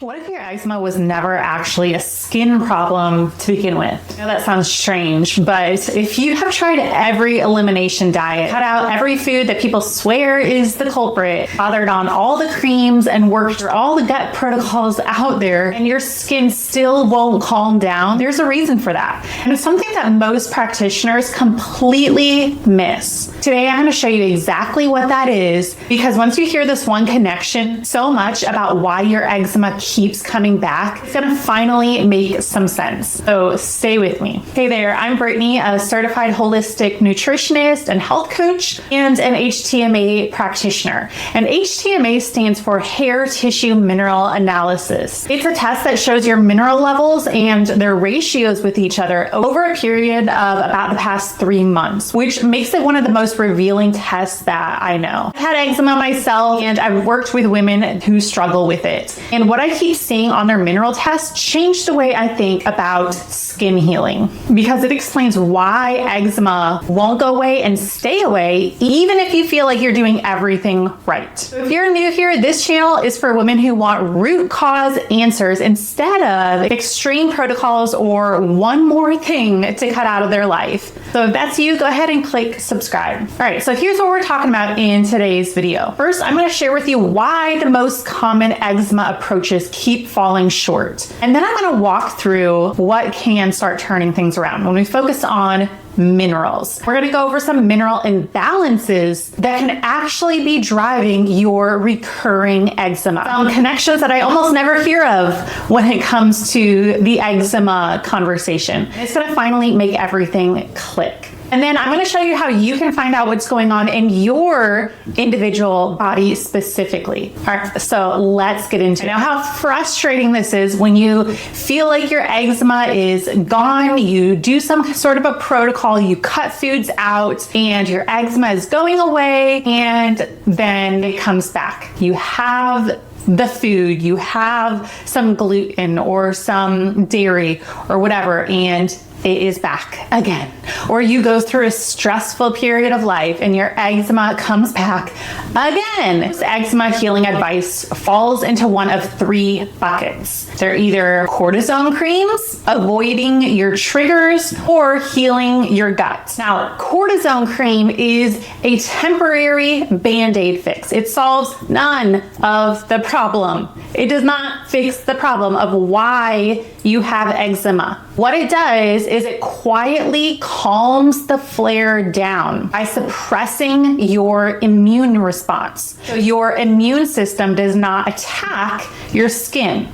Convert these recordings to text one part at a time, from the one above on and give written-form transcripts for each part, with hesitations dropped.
What if your eczema was never actually a skin problem to begin with? I know that sounds strange, but if you have tried every elimination diet, cut out every food that people swear is the culprit, bothered on all the creams and worked through all the gut protocols out there, and your skin still won't calm down, there's a reason for that. And it's something that most practitioners completely miss. Today, I'm going to show you exactly what that is, because once you hear this one connection so much about why your eczema keeps coming back, it's gonna finally make some sense. So stay with me. Hey there, I'm Brittany, a certified holistic nutritionist and health coach and an HTMA practitioner. And HTMA stands for hair tissue mineral analysis. It's a test that shows your mineral levels and their ratios with each other over a period of about the past 3 months, which makes it one of the most revealing tests that I know. I had eczema myself, and I've worked with women who struggle with it. And what I keep seeing on their mineral test changed the way I think about skin healing, because it explains why eczema won't go away and stay away even if you feel like you're doing everything right. So if you're new here, this channel is for women who want root cause answers instead of extreme protocols or one more thing to cut out of their life. So if that's you, go ahead and click subscribe. All right, so here's what we're talking about in today's video. First, I'm going to share with you why the most common eczema approaches keep falling short. And then I'm going to walk through what can start turning things around when we focus on minerals. We're going to go over some mineral imbalances that can actually be driving your recurring eczema. Some connections that I almost never hear of when it comes to the eczema conversation. It's going to finally make everything click. And then I'm going to show you how you can find out what's going on in your individual body specifically. All right, so let's get into it. Now, how frustrating this is when you feel like your eczema is gone, you do some sort of a protocol, you cut foods out, and your eczema is going away, and then it comes back. You have the food, you have some gluten or some dairy or whatever, and it is back again. Or you go through a stressful period of life and your eczema comes back again. This eczema healing advice falls into one of 3 buckets. They're either cortisone creams, avoiding your triggers, or healing your gut. Now, cortisone cream is a temporary band-aid fix. It solves none of the problem. It does not fix the problem of why you have eczema. What it does is it quietly calms the flare down by suppressing your immune response. So your immune system does not attack your skin,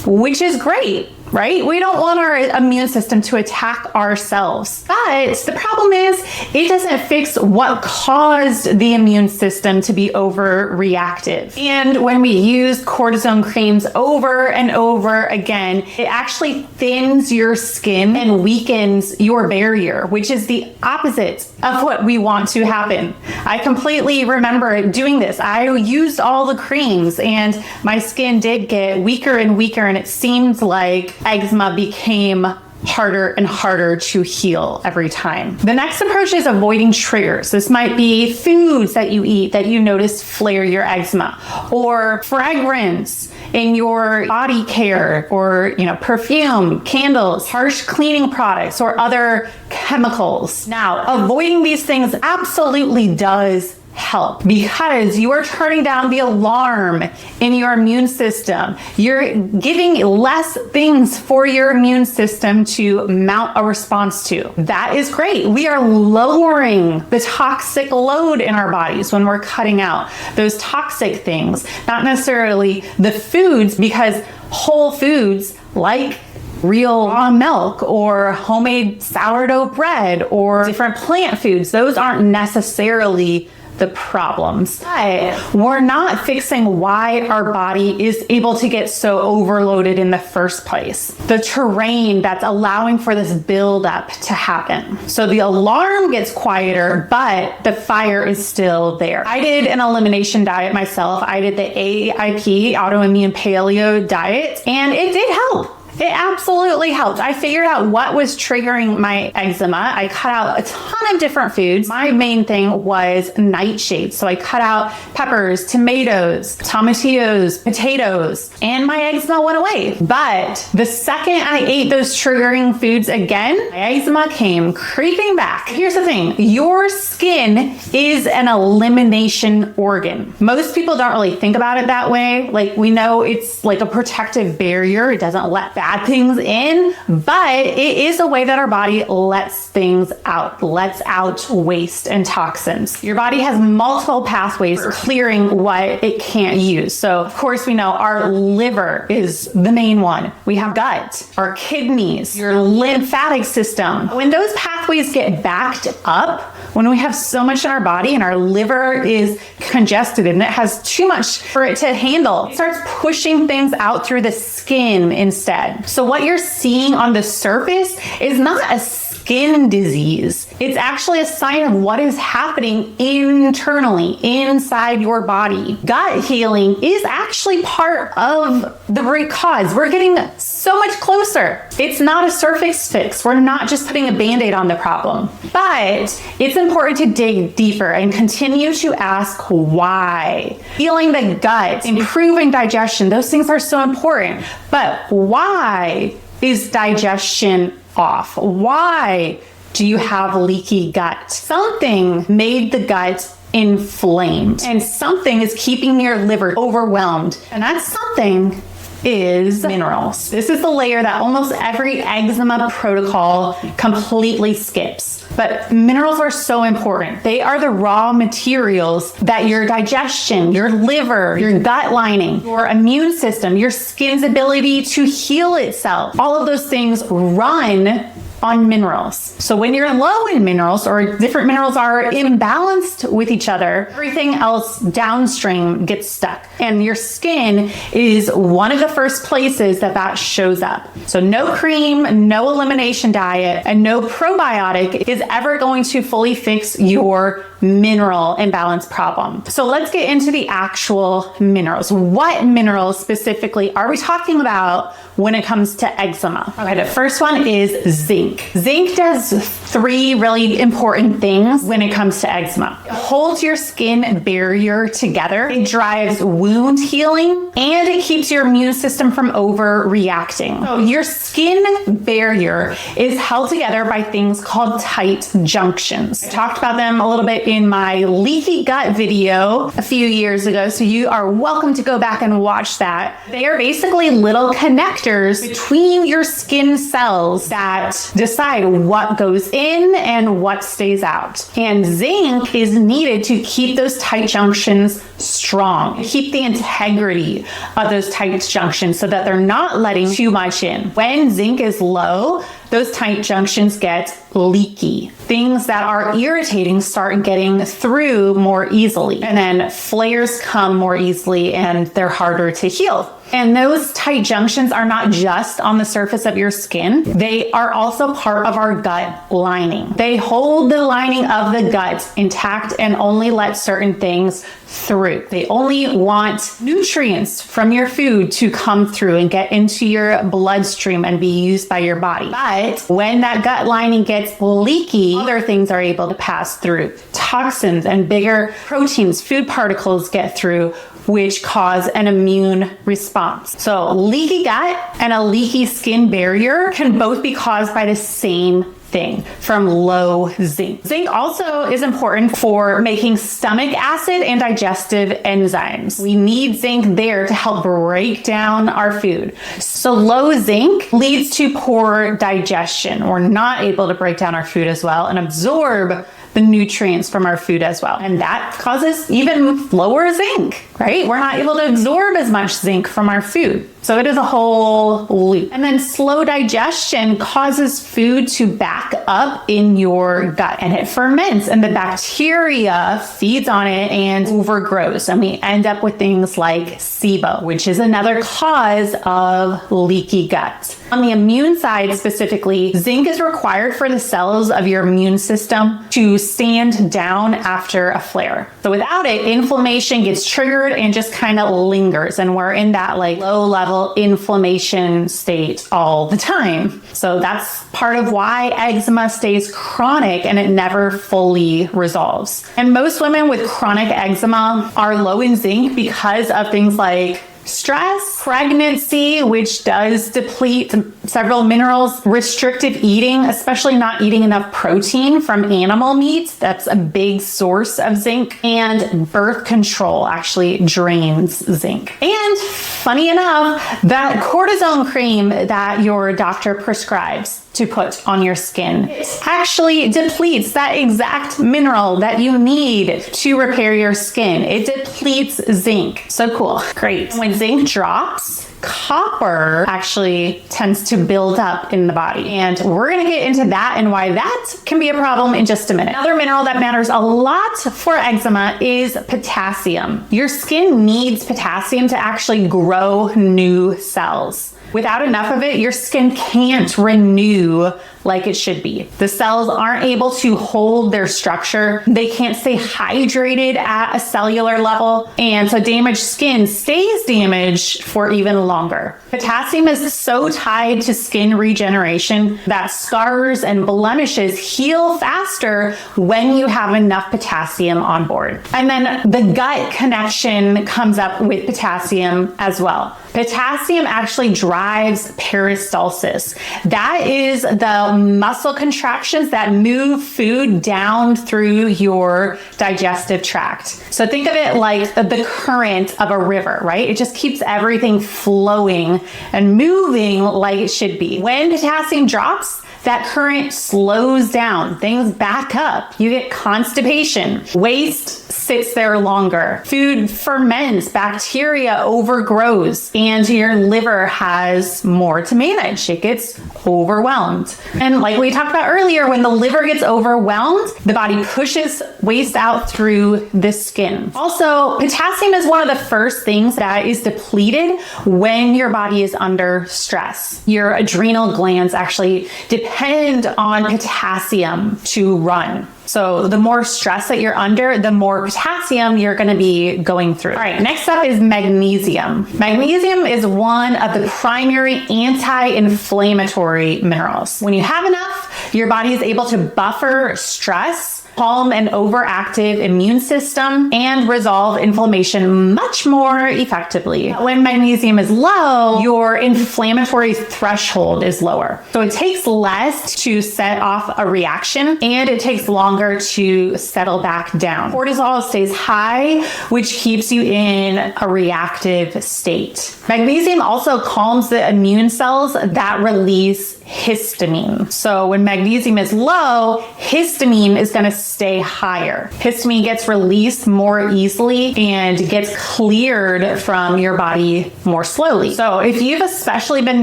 which is great, right? We don't want our immune system to attack ourselves. But the problem is it doesn't fix what caused the immune system to be overreactive. And when we use cortisone creams over and over again, it actually thins your skin and weakens your barrier, which is the opposite of what we want to happen. I completely remember doing this. I used all the creams and my skin did get weaker and weaker, and it seemed like eczema became harder and harder to heal every time. The next approach is avoiding triggers. This might be foods that you eat that you notice flare your eczema, or fragrance in your body care, or perfume, candles, harsh cleaning products, or other chemicals. Now, avoiding these things absolutely does help, because you are turning down the alarm in your immune system. You're giving less things for your immune system to mount a response to. That is great. We are lowering the toxic load in our bodies when we're cutting out those toxic things, not necessarily the foods, because whole foods like real raw milk or homemade sourdough bread or different plant foods, those aren't necessarily the problems. But we're not fixing why our body is able to get so overloaded in the first place. The terrain that's allowing for this buildup to happen. So the alarm gets quieter, but the fire is still there. I did an elimination diet myself. I did the AIP, autoimmune paleo diet, and it did help. It absolutely helped. I figured out what was triggering my eczema. I cut out a ton of different foods. My main thing was nightshades. So I cut out peppers, tomatoes, tomatillos, potatoes, and my eczema went away. But the second I ate those triggering foods again, my eczema came creeping back. Here's the thing. Your skin is an elimination organ. Most people don't really think about it that way. Like, we know it's like a protective barrier. It doesn't let bad things in, but it is a way that our body lets things out, lets out waste and toxins. Your body has multiple pathways for clearing what it can't use. So of course we know our liver is the main one. We have gut, our kidneys, your lymphatic system. When those pathways get backed up, when we have so much in our body and our liver is congested and it has too much for it to handle, it starts pushing things out through the skin instead. So what you're seeing on the surface is not a skin disease. It's actually a sign of what is happening internally inside your body. Gut healing is actually part of the root cause. We're getting so much closer. It's not a surface fix. We're not just putting a band-aid on the problem, but it's important to dig deeper and continue to ask why. Healing the gut, improving digestion, those things are so important. But why is digestion off? Why do you have leaky gut? Something made the gut inflamed, and something is keeping your liver overwhelmed, and that something is minerals. This is the layer that almost every eczema protocol completely skips. But minerals are so important. They are the raw materials that your digestion, your liver, your gut lining, your immune system, your skin's ability to heal itself, all of those things run on minerals. So when you're low in minerals, or different minerals are imbalanced with each other, everything else downstream gets stuck. And your skin is one of the first places that shows up. So no cream, no elimination diet, and no probiotic is ever going to fully fix your mineral imbalance problem. So let's get into the actual minerals. What minerals specifically are we talking about when it comes to eczema? Okay, the first one is zinc. Zinc does three really important things when it comes to eczema. It holds your skin barrier together, it drives wound healing, and it keeps your immune system from overreacting. So your skin barrier is held together by things called tight junctions. I talked about them a little bit in my leaky gut video a few years ago, so you are welcome to go back and watch that. They are basically little connectors between your skin cells that decide what goes in and what stays out. And zinc is needed to keep those tight junctions strong, keep the integrity of those tight junctions so that they're not letting too much in. When zinc is low, those tight junctions get leaky. Things that are irritating start getting through more easily, and then flares come more easily and they're harder to heal. And those tight junctions are not just on the surface of your skin, they are also part of our gut lining. They hold the lining of the gut intact and only let certain things through. They only want nutrients from your food to come through and get into your bloodstream and be used by your body. But when that gut lining gets leaky, other things are able to pass through. Toxins and bigger proteins, food particles get through, which cause an immune response. So leaky gut and a leaky skin barrier can both be caused by the same thing, from low zinc. Zinc also is important for making stomach acid and digestive enzymes. We need zinc there to help break down our food. So low zinc leads to poor digestion. We're not able to break down our food as well and absorb the nutrients from our food as well. And that causes even lower zinc, right? We're not able to absorb as much zinc from our food. So it is a whole loop. And then slow digestion causes food to back up in your gut and it ferments and the bacteria feeds on it and overgrows. And we end up with things like SIBO, which is another cause of leaky gut. On the immune side specifically, zinc is required for the cells of your immune system to stand down after a flare. So without it, inflammation gets triggered and just kind of lingers. And we're in that like low level level inflammation state all the time. So that's part of why eczema stays chronic and it never fully resolves. And most women with chronic eczema are low in zinc because of things like stress, pregnancy, which does deplete several minerals, restrictive eating, especially not eating enough protein from animal meat. That's a big source of zinc. And birth control actually drains zinc. And funny enough, that cortisone cream that your doctor prescribes to put on your skin actually depletes that exact mineral that you need to repair your skin. It depletes zinc. So cool. Great. When zinc drops, copper actually tends to build up in the body. And we're going to get into that and why that can be a problem in just a minute. Another mineral that matters a lot for eczema is potassium. Your skin needs potassium to actually grow new cells. Without enough of it, your skin can't renew like it should be. The cells aren't able to hold their structure. They can't stay hydrated at a cellular level. And so damaged skin stays damaged for even longer. Potassium is so tied to skin regeneration that scars and blemishes heal faster when you have enough potassium on board. And then the gut connection comes up with potassium as well. Potassium actually drives peristalsis. That is the muscle contractions that move food down through your digestive tract. So think of it like the current of a river, right? It just keeps everything flowing and moving like it should be. When potassium drops, that current slows down, things back up, you get constipation, waste sits there longer, food ferments, bacteria overgrows, and your liver has more to manage. It gets overwhelmed. And like we talked about earlier, when the liver gets overwhelmed, the body pushes waste out through the skin. Also, potassium is one of the first things that is depleted when your body is under stress. Your adrenal glands actually depend on potassium to run. So the more stress that you're under, the more potassium you're going to be going through. All right, next up is magnesium. Magnesium is one of the primary anti-inflammatory minerals. When you have enough, your body is able to buffer stress, calm an overactive immune system, and resolve inflammation much more effectively. When magnesium is low, your inflammatory threshold is lower. So it takes less to set off a reaction, and it takes longer to settle back down. Cortisol stays high, which keeps you in a reactive state. Magnesium also calms the immune cells that release histamine. So when magnesium is low, histamine is going to stay higher. Histamine gets released more easily and gets cleared from your body more slowly. So if you've especially been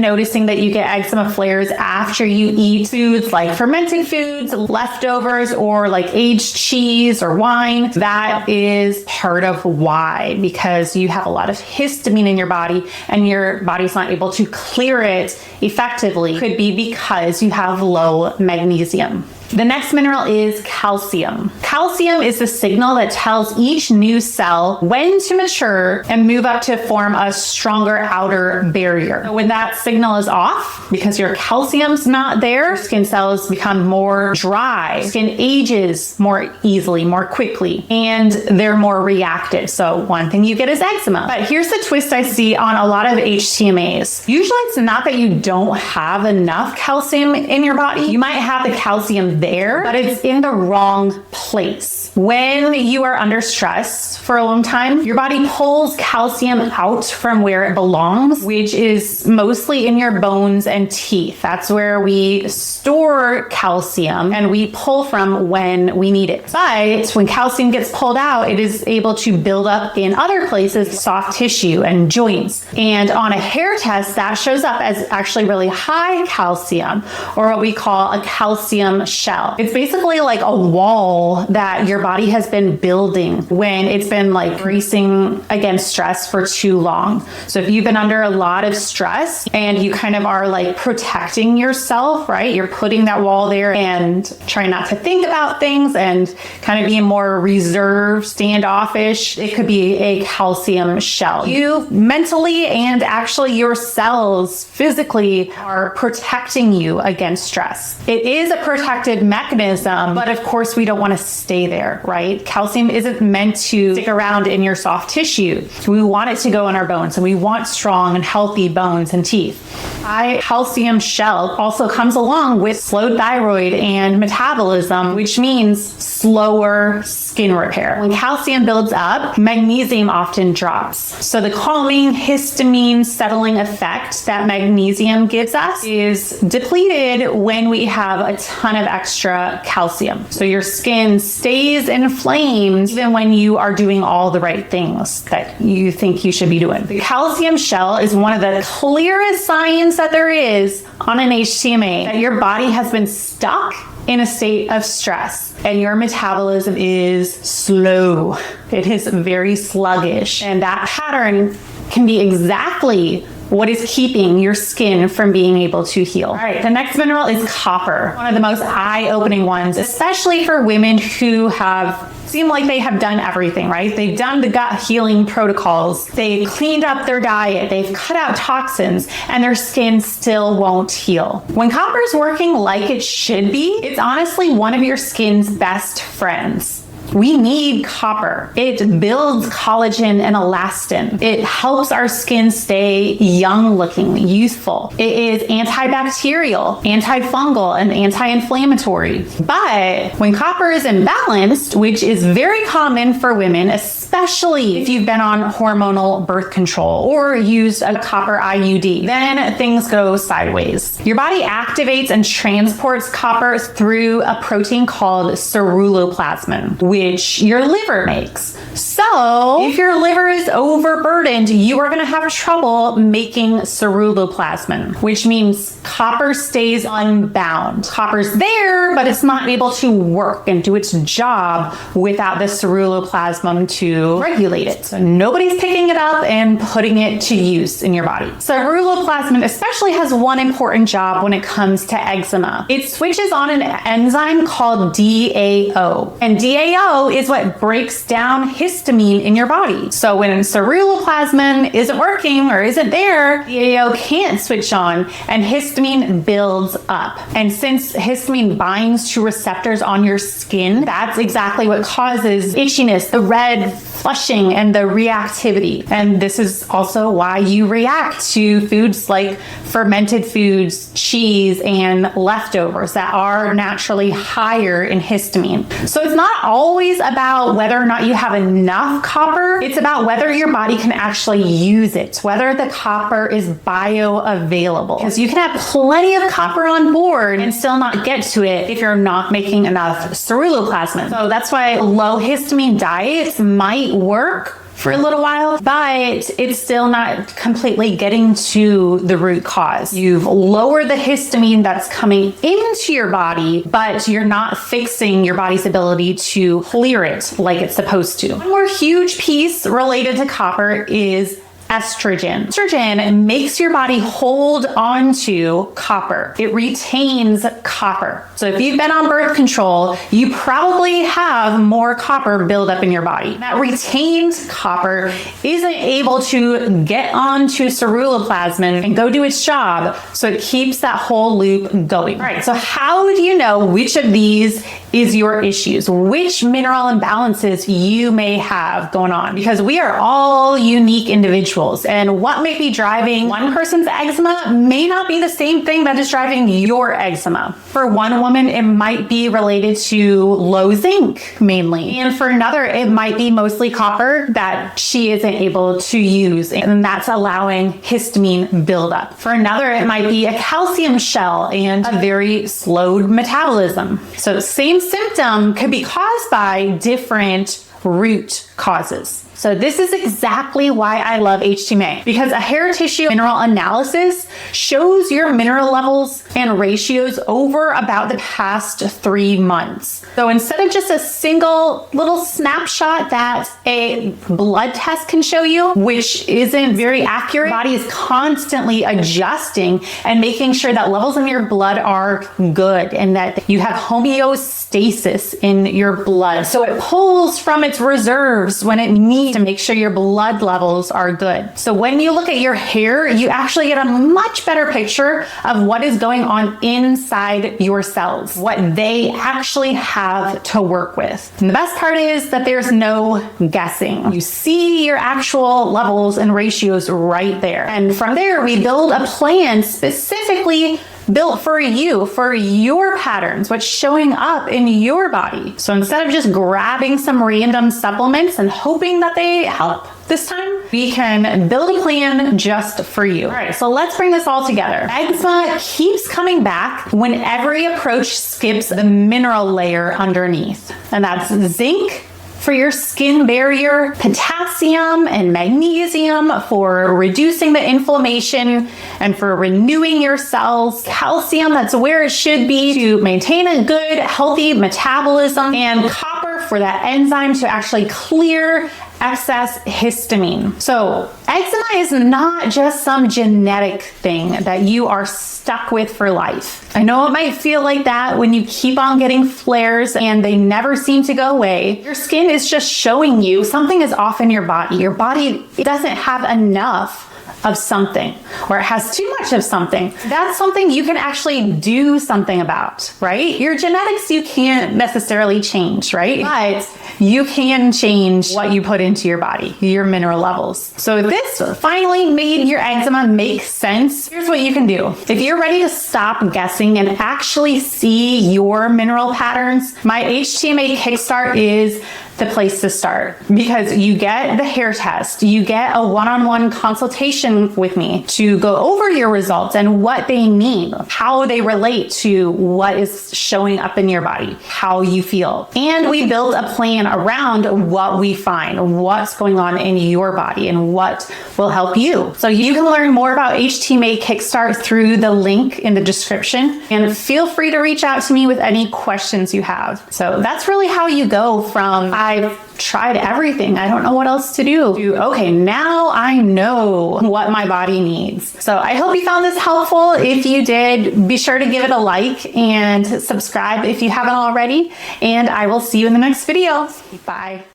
noticing that you get eczema flares after you eat foods like fermented foods, leftovers, or like aged cheese or wine, that is part of why, because you have a lot of histamine in your body and your body's not able to clear it effectively. Could be because you have low magnesium. The next mineral is calcium. Calcium is the signal that tells each new cell when to mature and move up to form a stronger outer barrier. When that signal is off, because your calcium's not there, skin cells become more dry, skin ages more easily, more quickly, and they're more reactive. So one thing you get is eczema. But here's the twist I see on a lot of HTMAs. Usually it's not that you don't have enough calcium in your body. You might have the calcium there, but it's in the wrong place. When you are under stress for a long time, your body pulls calcium out from where it belongs, which is mostly in your bones and teeth. That's where we store calcium and we pull from when we need it. But when calcium gets pulled out, it is able to build up in other places, soft tissue and joints. And on a hair test, that shows up as actually really high calcium, or what we call a calcium shell. It's basically like a wall that your body has been building when it's been like bracing against stress for too long. So if you've been under a lot of stress and you kind of are like protecting yourself, right? You're putting that wall there and trying not to think about things and kind of being more reserved, standoffish. It could be a calcium shell. You mentally and actually your cells physically are protecting you against stress. It is a protected mechanism, but of course we don't want to stay there, right? Calcium isn't meant to stick around in your soft tissue. We want it to go in our bones, and we want strong and healthy bones and teeth. High calcium shell also comes along with slowed thyroid and metabolism, which means slower skin repair. When calcium builds up, magnesium often drops. So the calming, histamine settling effect that magnesium gives us is depleted when we have a ton of extra calcium. So your skin stays inflamed even when you are doing all the right things that you think you should be doing. The calcium shell is one of the clearest signs that there is on an HTMA that your body has been stuck in a state of stress and your metabolism is slow. It is very sluggish, and that pattern can be exactly what is keeping your skin from being able to heal. All right, the next mineral is copper. One of the most eye-opening ones, especially for women who seem like they have done everything, right? They've done the gut healing protocols. They've cleaned up their diet. They've cut out toxins, and their skin still won't heal. When copper is working like it should be, it's honestly one of your skin's best friends. We need copper. It builds collagen and elastin. It helps our skin stay young looking, youthful. It is antibacterial, antifungal, and anti-inflammatory. But when copper is imbalanced, which is very common for women, especially if you've been on hormonal birth control or used a copper IUD, then things go sideways. Your body activates and transports copper through a protein called ceruloplasmin, which your liver makes. So if your liver is overburdened, you are going to have trouble making ceruloplasmin, which means copper stays unbound. Copper's there, but it's not able to work and do its job without the ceruloplasmin to regulate it. So nobody's picking it up and putting it to use in your body. Ceruloplasmin especially has one important job when it comes to eczema. It switches on an enzyme called DAO, and DAO is what breaks down histamine in your body. So when ceruloplasmin isn't working or isn't there, DAO can't switch on and histamine builds up. And since histamine binds to receptors on your skin, that's exactly what causes itchiness, the red flushing, and the reactivity. And this is also why you react to foods like fermented foods, cheese, and leftovers that are naturally higher in histamine. So it's not always about whether or not you have enough copper. It's about whether your body can actually use it, whether the copper is bioavailable. Because you can have plenty of copper on board and still not get to it if you're not making enough ceruloplasmin. So that's why low histamine diets might work for a little while, but it's still not completely getting to the root cause. You've lowered the histamine that's coming into your body, but you're not fixing your body's ability to clear it like it's supposed to. One more huge piece related to copper is estrogen. Estrogen makes your body hold on to copper. It retains copper. So if you've been on birth control, you probably have more copper build up in your body. That retained copper isn't able to get onto ceruloplasmin and go do its job, so it keeps that whole loop going. All right, so how do you know which of these is your issues? Which mineral imbalances you may have going on? Because we are all unique individuals. And what may be driving one person's eczema may not be the same thing that is driving your eczema. For one woman, it might be related to low zinc mainly. And for another, it might be mostly copper that she isn't able to use. And that's allowing histamine buildup. For another, it might be a calcium shell and a very slowed metabolism. So the same symptom could be caused by different root causes. So this is exactly why I love HTMA, because a hair tissue mineral analysis shows your mineral levels and ratios over about the past 3 months. So instead of just a single little snapshot that a blood test can show you, which isn't very accurate, your body is constantly adjusting and making sure that levels in your blood are good and that you have homeostasis in your blood. So it pulls from its reserves when it needs to make sure your blood levels are good. So when you look at your hair, you actually get a much better picture of what is going on inside your cells, what they actually have to work with. And the best part is that there's no guessing. You see your actual levels and ratios right there. And from there, we build a plan specifically built for you, for your patterns, what's showing up in your body. So instead of just grabbing some random supplements and hoping that they help this time, we can build a plan just for you. All right, so let's bring this all together. Eczema keeps coming back when every approach skips the mineral layer underneath. And that's zinc for your skin barrier, potassium and magnesium for reducing the inflammation and for renewing your cells, calcium, that's where it should be to maintain a good, healthy metabolism, and copper for that enzyme to actually clear excess histamine. So eczema is not just some genetic thing that you are stuck with for life. I know it might feel like that when you keep on getting flares and they never seem to go away. Your skin is just showing you something is off in your body. Your body doesn't have enough of something, or it has too much of something. That's something you can actually do something about, right? Your genetics you can't necessarily change, right? But you can change what you put into your body, your mineral levels. So this finally made your eczema make sense. Here's what you can do. If you're ready to stop guessing and actually see your mineral patterns, my HTMA Kickstart is the place to start, because you get the hair test, you get a one-on-one consultation with me to go over your results and what they mean, how they relate to what is showing up in your body, how you feel. And we build a plan around what we find, what's going on in your body and what will help you. So you can learn more about HTMA Kickstart through the link in the description, and feel free to reach out to me with any questions you have. So that's really how you go from I've tried everything, I don't know what else to do, to okay, now I know what my body needs. So I hope you found this helpful. If you did, be sure to give it a like and subscribe if you haven't already, and I will see you in the next video. Bye.